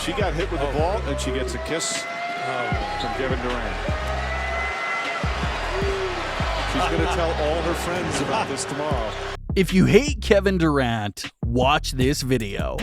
She got hit with the ball, and she gets a kiss from Kevin Durant. She's going to tell all her friends about this tomorrow. If you hate Kevin Durant, watch this video.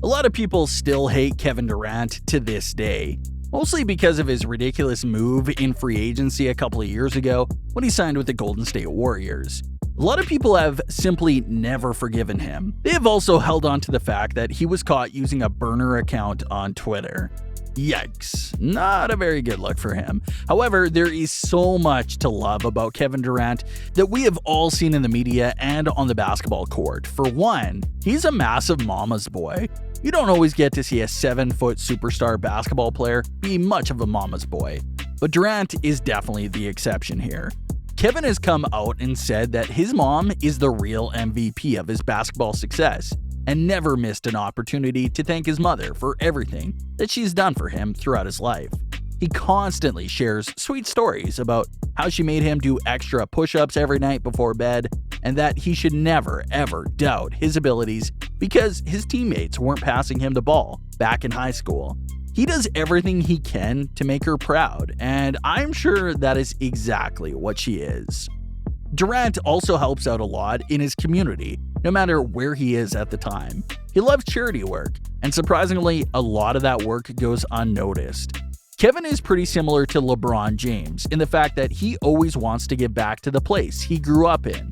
A lot of people still hate Kevin Durant to this day, mostly because of his ridiculous move in free agency a couple of years ago when he signed with the Golden State Warriors. A lot of people have simply never forgiven him. They have also held on to the fact that he was caught using a burner account on Twitter. Yikes, not a very good look for him. However, there is so much to love about Kevin Durant that we have all seen in the media and on the basketball court. For one, he's a massive mama's boy. You don't always get to see a 7-foot superstar basketball player be much of a mama's boy, but Durant is definitely the exception here. Kevin has come out and said that his mom is the real MVP of his basketball success, and never missed an opportunity to thank his mother for everything that she's done for him throughout his life. He constantly shares sweet stories about how she made him do extra push-ups every night before bed, and that he should never ever doubt his abilities because his teammates weren't passing him the ball back in high school. He does everything he can to make her proud, and I'm sure that is exactly what she is. Durant also helps out a lot in his community, no matter where he is at the time. He loves charity work, and surprisingly, a lot of that work goes unnoticed. Kevin is pretty similar to LeBron James in the fact that he always wants to give back to the place he grew up in.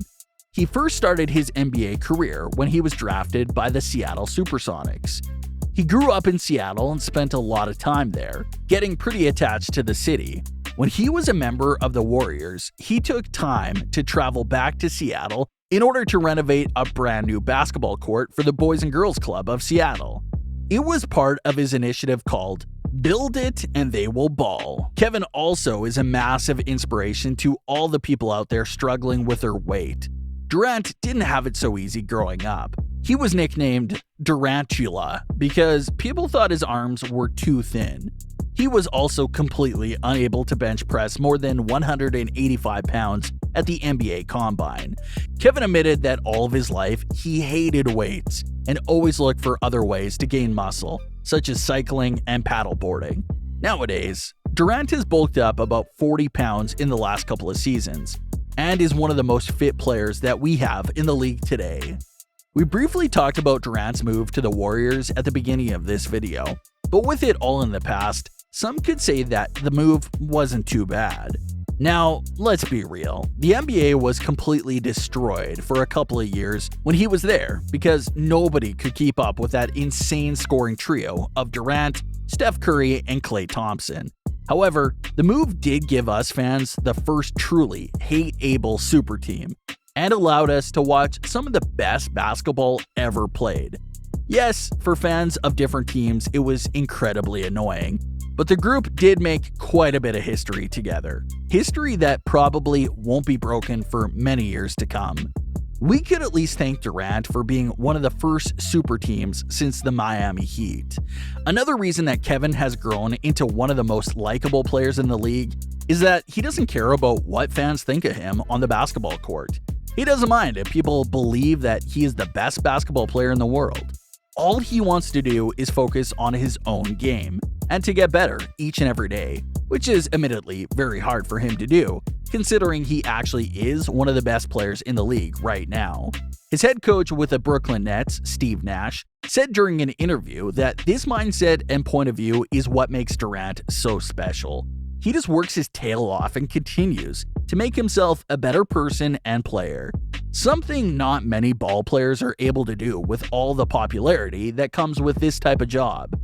He first started his NBA career when he was drafted by the Seattle Supersonics. He grew up in Seattle and spent a lot of time there, getting pretty attached to the city. When he was a member of the Warriors, he took time to travel back to Seattle in order to renovate a brand new basketball court for the Boys and Girls Club of Seattle. It was part of his initiative called Build It and They Will Ball. Kevin also is a massive inspiration to all the people out there struggling with their weight. Durant didn't have it so easy growing up. He was nicknamed Durantula because people thought his arms were too thin. He was also completely unable to bench press more than 185 pounds at the NBA Combine. Kevin admitted that all of his life he hated weights and always looked for other ways to gain muscle, such as cycling and paddleboarding. Nowadays, Durant has bulked up about 40 pounds in the last couple of seasons and is one of the most fit players that we have in the league today. We briefly talked about Durant's move to the Warriors at the beginning of this video, but with it all in the past, some could say that the move wasn't too bad. Now, let's be real, the NBA was completely destroyed for a couple of years when he was there because nobody could keep up with that insane scoring trio of Durant, Steph Curry, and Klay Thompson. However, the move did give us fans the first truly hate-able super team and allowed us to watch some of the best basketball ever played. Yes, for fans of different teams, it was incredibly annoying, but the group did make quite a bit of history together. History that probably won't be broken for many years to come. We could at least thank Durant for being one of the first super teams since the Miami Heat. Another reason that Kevin has grown into one of the most likable players in the league is that he doesn't care about what fans think of him on the basketball court. He doesn't mind if people believe that he is the best basketball player in the world. All he wants to do is focus on his own game and to get better each and every day, which is admittedly very hard for him to do, considering he actually is one of the best players in the league right now. His head coach with the Brooklyn Nets, Steve Nash, said during an interview that this mindset and point of view is what makes Durant so special. He just works his tail off and continues to make himself a better person and player. Something not many ball players are able to do with all the popularity that comes with this type of job.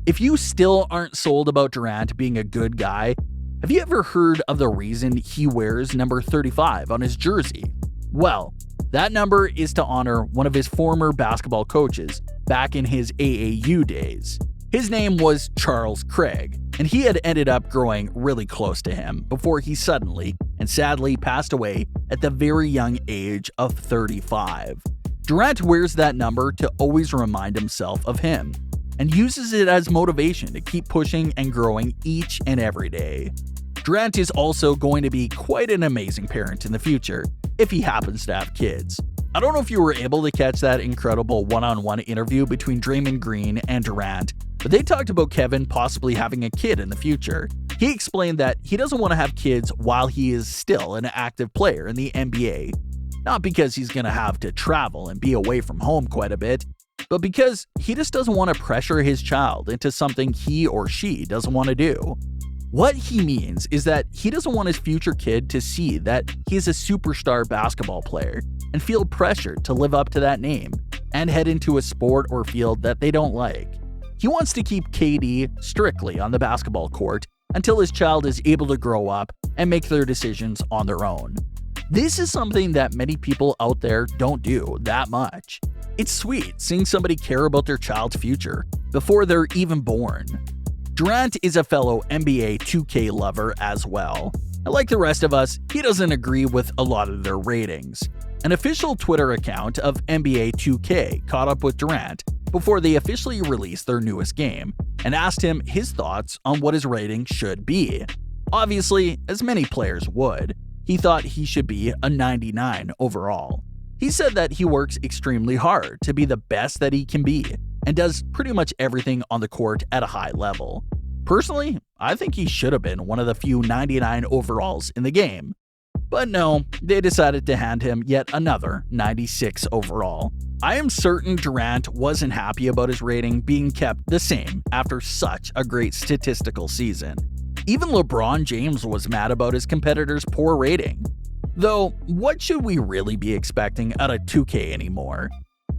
If you still aren't sold about Durant being a good guy, have you ever heard of the reason he wears number 35 on his jersey? Well, that number is to honor one of his former basketball coaches back in his AAU days. His name was Charles Craig, and he had ended up growing really close to him before he suddenly and sadly passed away at the very young age of 35. Durant wears that number to always remind himself of him, and uses it as motivation to keep pushing and growing each and every day. Durant is also going to be quite an amazing parent in the future, if he happens to have kids. I don't know if you were able to catch that incredible one-on-one interview between Draymond Green and Durant, But they talked about Kevin possibly having a kid in the future. He explained that he doesn't want to have kids while he is still an active player in the NBA. Not because he's going to have to travel and be away from home quite a bit, but because he just doesn't want to pressure his child into something he or she doesn't want to do. What he means is that he doesn't want his future kid to see that he is a superstar basketball player and feel pressured to live up to that name and head into a sport or field that they don't like. He wants to keep KD strictly on the basketball court until his child is able to grow up and make their decisions on their own. This is something that many people out there don't do that much. It's sweet seeing somebody care about their child's future before they're even born. Durant is a fellow NBA 2K lover as well. And like the rest of us, he doesn't agree with a lot of their ratings. An official Twitter account of NBA 2K caught up with Durant before they officially released their newest game and asked him his thoughts on what his rating should be. Obviously, as many players would, he thought he should be a 99 overall. He said that he works extremely hard to be the best that he can be and does pretty much everything on the court at a high level. Personally, I think he should have been one of the few 99 overalls in the game. But no, they decided to hand him yet another 96 overall. I am certain Durant wasn't happy about his rating being kept the same after such a great statistical season. Even LeBron James was mad about his competitor's poor rating. Though, what should we really be expecting out of 2K anymore?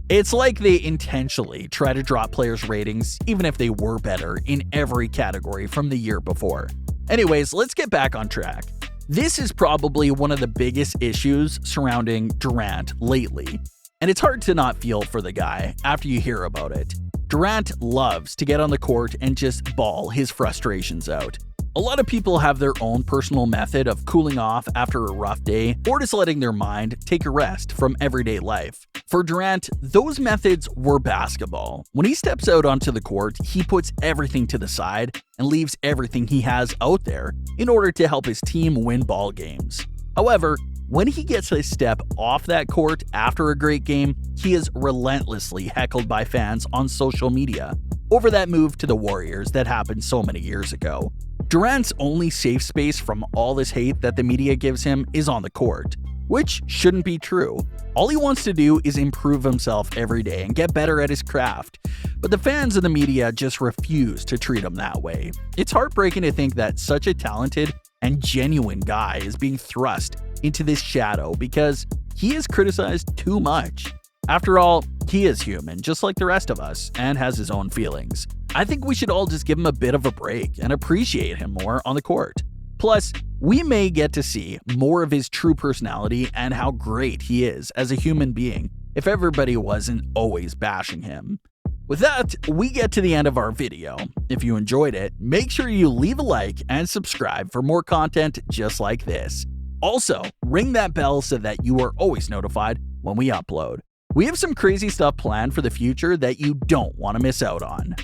It's like they intentionally try to drop players' ratings even if they were better in every category from the year before. Anyways, let's get back on track. This is probably one of the biggest issues surrounding Durant lately, and it's hard to not feel for the guy after you hear about it. Durant loves to get on the court and just bawl his frustrations out. A lot of people have their own personal method of cooling off after a rough day or just letting their mind take a rest from everyday life. For Durant, those methods were basketball. When he steps out onto the court, he puts everything to the side and leaves everything he has out there in order to help his team win ball games. However, when he gets a step off that court after a great game, he is relentlessly heckled by fans on social media over that move to the Warriors that happened so many years ago. Durant's only safe space from all this hate that the media gives him is on the court, which shouldn't be true. All he wants to do is improve himself every day and get better at his craft. But the fans and the media just refuse to treat him that way. It's heartbreaking to think that such a talented and genuine guy is being thrust into this shadow because he is criticized too much. After all, he is human, just like the rest of us, and has his own feelings. I think we should all just give him a bit of a break and appreciate him more on the court. Plus, we may get to see more of his true personality and how great he is as a human being if everybody wasn't always bashing him. With that, we get to the end of our video. If you enjoyed it, make sure you leave a like and subscribe for more content just like this. Also, ring that bell so that you are always notified when we upload. We have some crazy stuff planned for the future that you don't want to miss out on.